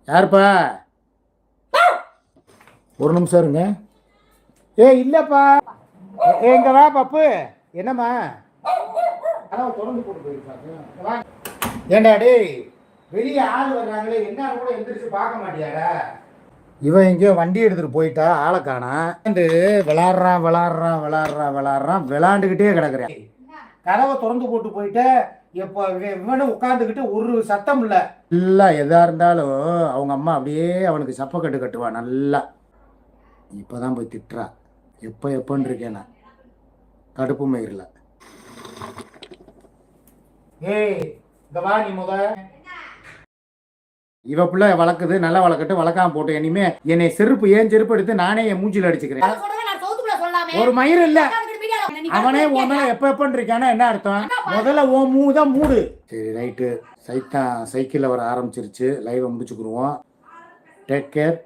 யாருப்பா? ஒரு நிமிஷம் இருங்க. இல்லப்பா. எங்க வா பப்பு. என்னம்மா? தொடர்ந்து போட்டு போயிருக்காங்க. ஏண்டா டேய், வெளியே ஆள் வர்றாங்களே, என்ன கூட எந்திரிச்சு பார்க்க மாட்டியாடா? இவன் எங்கேயோ வண்டி எடுத்துட்டு போயிட்டா, ஆளை காணா. விளாடுறான் விளாண்டுக்கிட்டே கிடக்குறேன். கதவை திறந்து போட்டு போயிட்ட. இப்போ இவனு உட்காந்துக்கிட்டு ஒரு சத்தம் இல்லை. நல்லா எதா இருந்தாலும் அவங்க அம்மா அப்படியே அவனுக்கு சப்பக்கட்டு கட்டுவா நல்லா. இப்போதான் போய் திட்டுறா. எப்போன்னு இருக்கேன் நான் கடுப்பு மயிரில். இந்த வா நீ இவ பிள்ளை வளர்க்குது, நல்லா வளர்க்கட்டு, வளர்க்காம போட்டு இனிமே என்னை செருப்பு செருப்பு எடுத்து நானே என் மூஞ்சில அடிச்சுக்கிறேன். ஒரு மயிர் இல்ல, அவனே உன் மேல எப்பன்னு இருக்கானா என்ன அர்த்தம்? முதல்ல உன் மூதான் மூடு. சரி ரைட்டு. சைக்கிளில் வர ஆரம்பிச்சிருச்சு. லைவை முடிச்சுக்குருவோம். Take care.